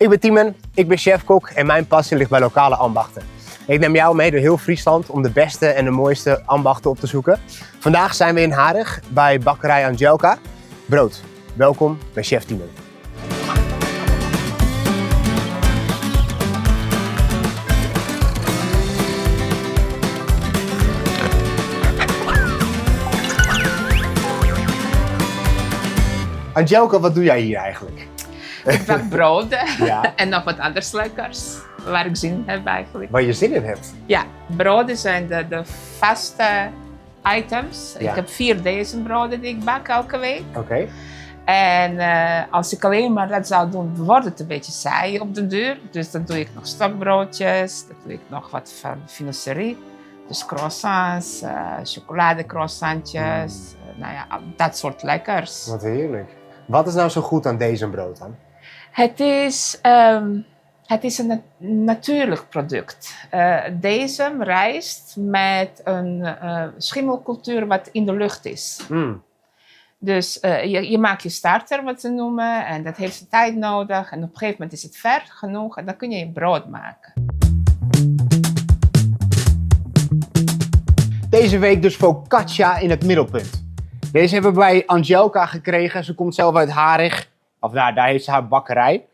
Ik ben Tiemen, ik ben chef-kok en mijn passie ligt bij lokale ambachten. Ik neem jou mee door heel Friesland om de beste en de mooiste ambachten op te zoeken. Vandaag zijn we in Harig bij bakkerij Angelka. Brood, welkom bij Chef Tiemen. Angelka, wat doe jij hier eigenlijk? Ik bak broden Ja. en nog wat anders lekkers, waar ik zin in heb eigenlijk. Waar je zin in hebt. Ja, broden zijn de vaste items. Ja. Ik heb 4000 broden die ik bak elke week. Oké. En als ik alleen maar dat zou doen, wordt het een beetje saai op de duur. Dus dan doe ik nog stokbroodjes, dan doe ik nog wat van financiering. Dus croissants, chocoladecroissantjes, nou ja, dat soort lekkers. Wat heerlijk. Wat is nou zo goed aan deze brood dan? Het is een natuurlijk product. Deze rijst met een schimmelcultuur wat in de lucht is. Dus je maakt je starter, wat ze noemen, en dat heeft tijd nodig. En op een gegeven moment is het ver genoeg en dan kun je je brood maken. Deze week dus focaccia in het middelpunt. Deze hebben we bij Angelka gekregen. Ze komt zelf uit Harig. Of nou, daar heeft ze haar bakkerij.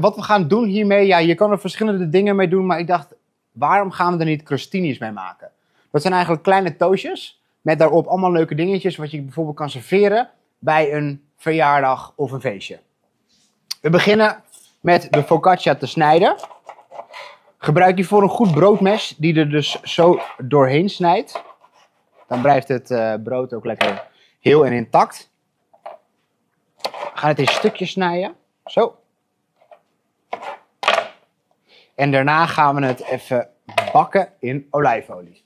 Wat we gaan doen hiermee, ja, je kan er verschillende dingen mee doen. Maar ik dacht, waarom gaan we er niet crostinis mee maken? Dat zijn eigenlijk kleine toastjes. Met daarop allemaal leuke dingetjes. Wat je bijvoorbeeld kan serveren bij een verjaardag of een feestje. We beginnen met de focaccia te snijden. Gebruik hiervoor een goed broodmes die er dus zo doorheen snijdt. Dan blijft het brood ook lekker heel en intact. We gaan het in stukjes snijden. Zo. En daarna gaan we het even bakken in olijfolie.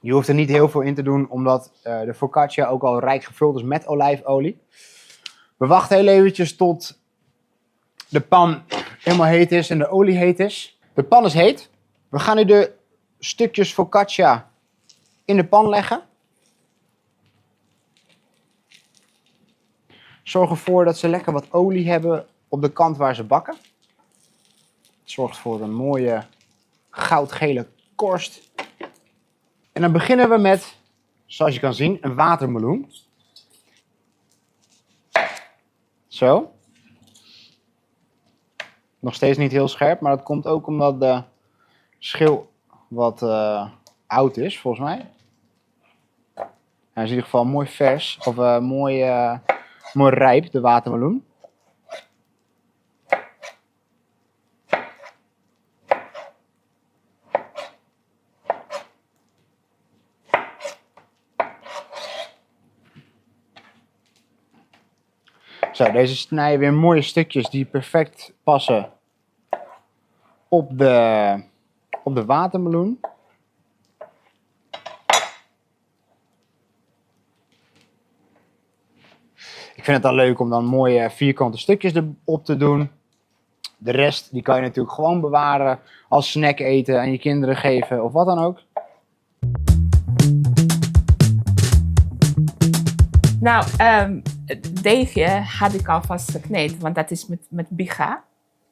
Je hoeft er niet heel veel in te doen, omdat de focaccia ook al rijk gevuld is met olijfolie. We wachten heel eventjes tot de pan helemaal heet is en de olie heet is. De pan is heet. We gaan nu de stukjes focaccia in de pan leggen. Zorg ervoor dat ze lekker wat olie hebben op de kant waar ze bakken. Het zorgt voor een mooie goudgele korst. En dan beginnen we met, zoals je kan zien, een watermeloen. Zo. Nog steeds niet heel scherp, maar dat komt ook omdat de schil wat oud is, volgens mij. Hij is in ieder geval mooi vers, of mooi rijp, de watermeloen. Zo, deze snijden weer mooie stukjes die perfect passen op de watermeloen. Ik vind het dan leuk om dan mooie vierkante stukjes erop te doen. De rest die kan je natuurlijk gewoon bewaren als snack eten, aan je kinderen geven of wat dan ook. Nou, het deegje had ik alvast gekneed, want dat is met biga.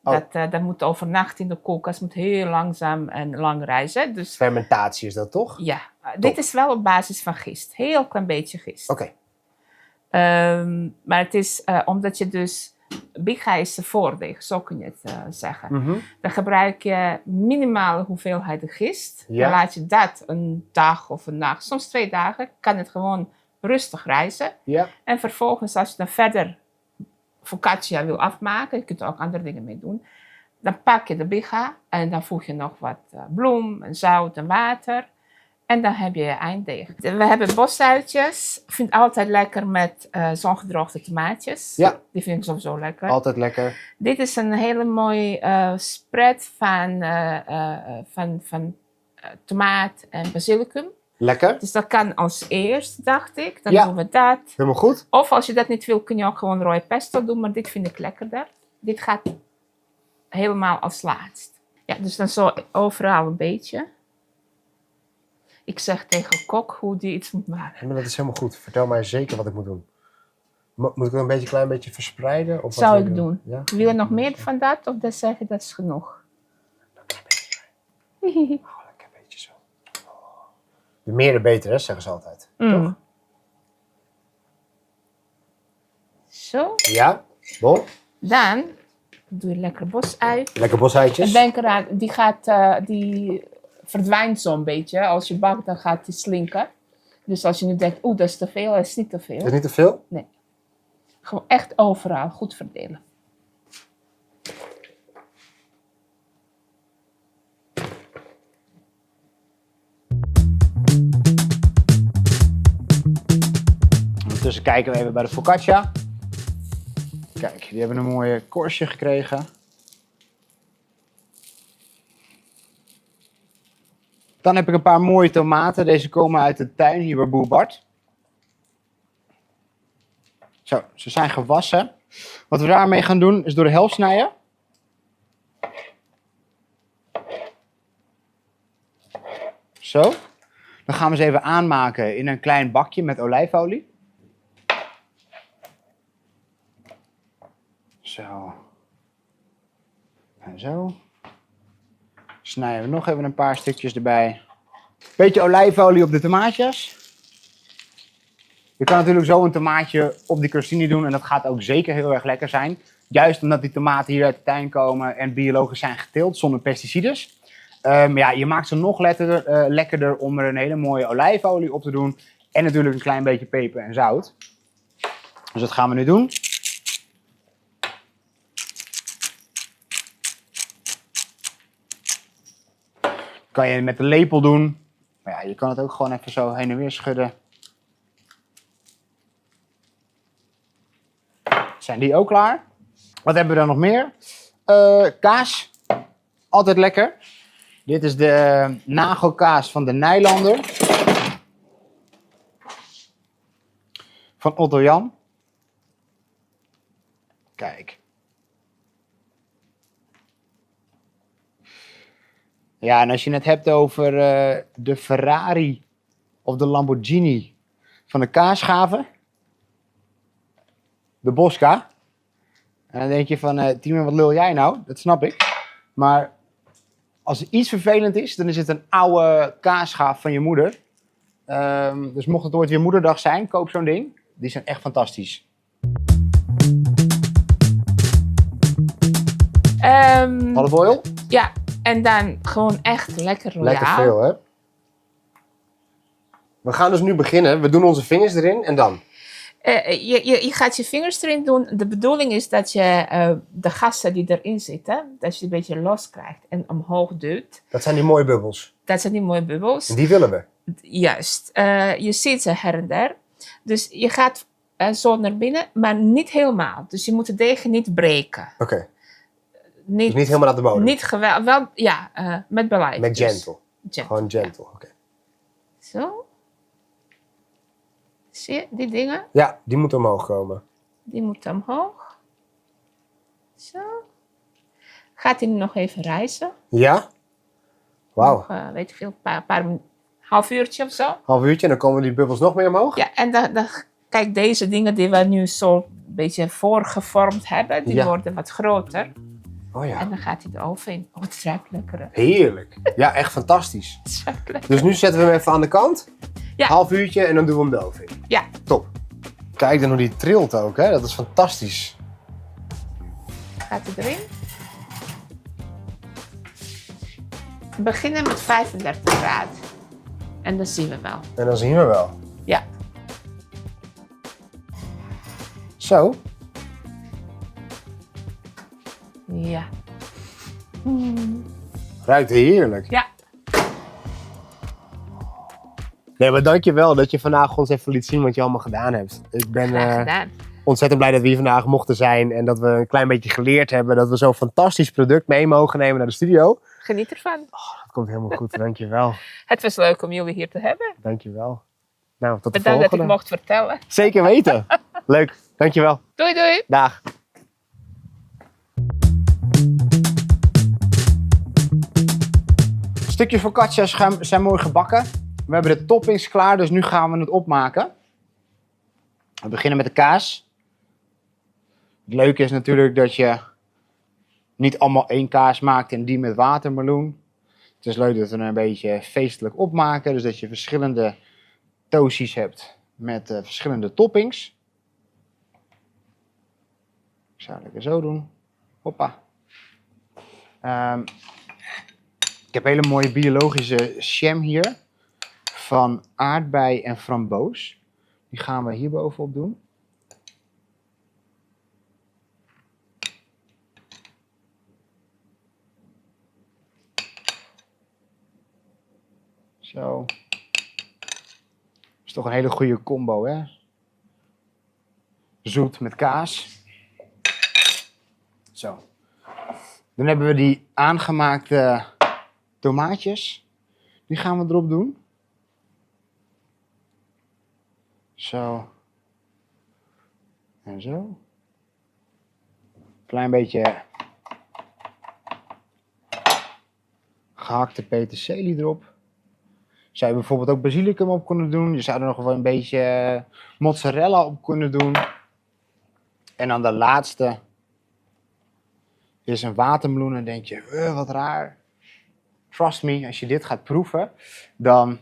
Oh. Dat moet overnachten in de koelkast, moet heel langzaam en lang rijzen. Dus Fermentatie is dat toch? ja, dit is wel op basis van gist. Heel klein beetje gist. Oké. Maar het is omdat je dus, biga is de voordeeg, zo kun je het zeggen. Dan gebruik je minimale hoeveelheid gist. Ja. Dan laat je dat een dag of een nacht, soms 2 dagen, kan het gewoon rustig rijzen. Ja. En vervolgens, als je dan verder focaccia wil afmaken, je kunt er ook andere dingen mee doen, dan pak je de biga en dan voeg je nog wat bloem, en zout en water. En dan heb je je einddeeg. We hebben bosuitjes. Ik vind het altijd lekker met zongedroogde tomaatjes. Ja. Die vind ik sowieso lekker. Altijd lekker. Dit is een hele mooie spread van tomaat en basilicum. Lekker. Dus dat kan als eerst, dacht ik. Dan Ja. doen we dat. Helemaal goed. Of als je dat niet wil, kun je ook gewoon rode pesto doen. Maar dit vind ik lekkerder. Dit gaat helemaal als laatst. Ja, dus dan zo overal een beetje. Ik zeg tegen kok hoe die iets moet maken. Ja, maar dat is helemaal goed. Vertel mij zeker wat ik moet doen. Moet ik het een klein beetje verspreiden? Of wat Zou wil ik je doen. Ja? Wil je nog meer van dat? Of dan zeg je dat is genoeg? Een klein beetje. Oh, lekker beetje zo. Oh. De meer de beter, hè, zeggen ze altijd. Toch? Zo. Ja, bon. Dan doe je lekker bosui. Lekker bosuitjes. En denk eraan, die verdwijnt zo'n beetje. Als je bakt, dan gaat die slinken. Dus als je nu denkt, dat is te veel, dat is niet te veel. Is het niet te veel? Gewoon echt overal goed verdelen. Ondertussen kijken we even bij de focaccia. Kijk, die hebben een mooie korstje gekregen. Dan heb ik een paar mooie tomaten. Deze komen uit de tuin hier bij Boer Bart. Zo, ze zijn gewassen. Wat we daarmee gaan doen is door de helft snijden. Zo. Dan gaan we ze even aanmaken in een klein bakje met olijfolie. Zo. En zo. Snijden we nog even een paar stukjes erbij. Beetje olijfolie op de tomaatjes. Je kan natuurlijk zo een tomaatje op die crostini doen en dat gaat ook zeker heel erg lekker zijn. Juist omdat die tomaten hier uit de tuin komen en biologisch zijn geteeld zonder pesticides. Ja, je maakt ze nog lekkerder om er een hele mooie olijfolie op te doen. En natuurlijk een klein beetje peper en zout. Dus dat gaan we nu doen. Kan je met de lepel doen. Maar ja, je kan het ook gewoon even zo heen en weer schudden. Zijn die ook klaar? Wat hebben we dan nog meer? Kaas. Altijd lekker. Dit is de nagelkaas van de Nijlander. Van Otto Jan. Kijk. Ja, en als je het hebt over de Ferrari of de Lamborghini van de kaasschaven. De Bosca. En dan denk je van, Timo, wat lul jij nou? Dat snap ik. Maar als er iets vervelend is, dan is het een oude kaasschaaf van je moeder. Dus mocht het ooit weer moederdag zijn, koop zo'n ding. Die zijn echt fantastisch. Olive oil? Ja, en dan gewoon echt lekker royaal. Lekker veel, hè? We gaan dus nu beginnen. We doen onze vingers erin en dan? Je gaat je vingers erin doen. De bedoeling is dat je de gassen die erin zitten, dat je die een beetje los krijgt en omhoog duwt. Dat zijn die mooie bubbels. Dat zijn die mooie bubbels. En die willen we. Juist. Je ziet ze her en der. Dus je gaat zo naar binnen, maar niet helemaal. Dus je moet de deeg niet breken. Oké. Dus niet helemaal naar de bodem? Niet geweldig. Wel, ja, met beleid. Met dus. gentle? Gentle. Gewoon gentle, Ja. oké. Zo. Zie je die dingen? Ja, die moeten omhoog komen. Die moeten omhoog. Zo. Gaat hij nu nog even rijzen? Ja? Wauw. Nog, weet ik veel, een half uurtje of zo. Half uurtje en dan komen die bubbels nog meer omhoog? Ja, en dan kijk, deze dingen die we nu zo een beetje voorgevormd hebben, die worden wat groter. Oh ja. En dan gaat hij de oven in. Oh, het ruikt lekker. Hè? Heerlijk. Ja, echt fantastisch. Het ruikt lekker. Dus nu zetten we hem even aan de kant. Ja. Half uurtje en dan doen we hem de oven in. Ja. Top. Kijk dan hoe die trilt ook, hè. Dat is fantastisch. Gaat hij erin. We beginnen met 35 graden. En dan zien we wel. En dan zien we wel. Ja. Zo. Ja. Ruikt heerlijk. Ja. Nee, maar dankjewel dat je vandaag ons even liet zien wat je allemaal gedaan hebt. Ik ben Graag gedaan. ontzettend blij dat we hier vandaag mochten zijn. En dat we een klein beetje geleerd hebben. Dat we zo'n fantastisch product mee mogen nemen naar de studio. Geniet ervan. Dat komt helemaal goed, dankjewel. Het was leuk om jullie hier te hebben. Dankjewel. Nou, tot de Bedankt dat volgende. ik mocht vertellen. Zeker weten. Leuk, dankjewel. Doei doei. Dag. Stukjes focaccia's zijn mooi gebakken. We hebben de toppings klaar, dus nu gaan we het opmaken. We beginnen met de kaas. Het leuke is natuurlijk dat je niet allemaal één kaas maakt en die met watermeloen. Het is leuk dat we er een beetje feestelijk opmaken. Dus dat je verschillende toasties hebt met verschillende toppings. Ik zou het lekker zo doen. Hoppa. Ik heb hele mooie biologische jam hier. Van aardbei en framboos. Die gaan we hier bovenop doen. Zo. Is toch een hele goede combo, hè? Zoet met kaas. Zo. Dan hebben we die aangemaakte tomaatjes. Die gaan we erop doen. Zo. En zo. Klein beetje gehakte peterselie erop. Zou je bijvoorbeeld ook basilicum op kunnen doen. Je zou er nog wel een beetje mozzarella op kunnen doen. En dan de laatste is een watermeloen. En denk je, wat raar. Trust me, als je dit gaat proeven, dan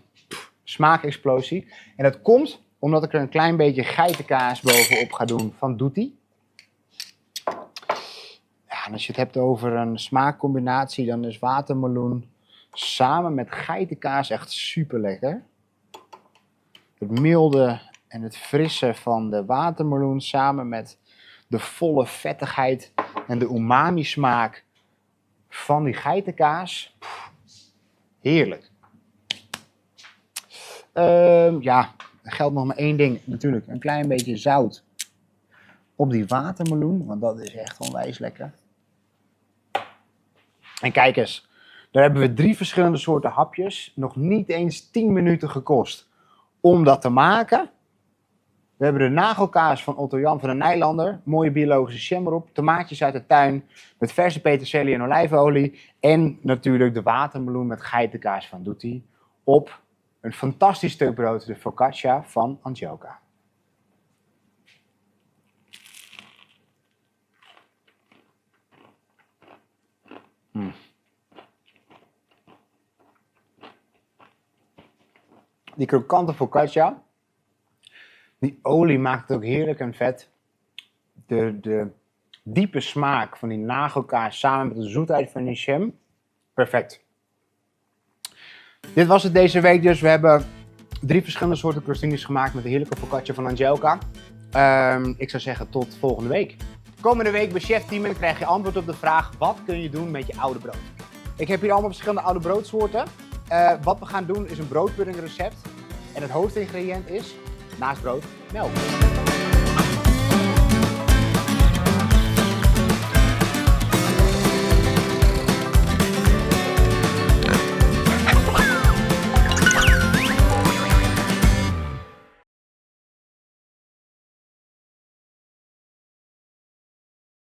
smaakexplosie. En dat komt omdat ik er een klein beetje geitenkaas bovenop ga doen van Doetie. Ja, en als je het hebt over een smaakcombinatie, dan is watermeloen samen met geitenkaas echt super lekker. Het milde en het frisse van de watermeloen samen met de volle vettigheid en de umami smaak van die geitenkaas. Heerlijk. Ja, er geldt nog maar één ding natuurlijk. Een klein beetje zout op die watermeloen, want dat is echt onwijs lekker. En kijk eens. Daar hebben we 3 verschillende soorten hapjes. Nog niet eens 10 minuten gekost om dat te maken. We hebben de nagelkaas van Otto Jan van de Nijlander. Mooie biologische jam erop. Tomaatjes uit de tuin met verse peterselie en olijfolie. En natuurlijk de watermeloen met geitenkaas van Doetie. Op een fantastisch stuk brood, de focaccia van Angelica. Die krokante focaccia. Die olie maakt het ook heerlijk en vet. De diepe smaak van die nagelkaas samen met de zoetheid van die jam. Perfect. Dit was het deze week dus. We hebben 3 verschillende soorten crostinis gemaakt met de heerlijke focaccia van Angelica. Ik zou zeggen tot volgende week. Komende week bij Chef Team krijg je antwoord op de vraag: wat kun je doen met je oude brood? Ik heb hier allemaal verschillende oude broodsoorten. Wat we gaan doen is een broodpudding recept. En het hoofdingrediënt is, naast brood, melk.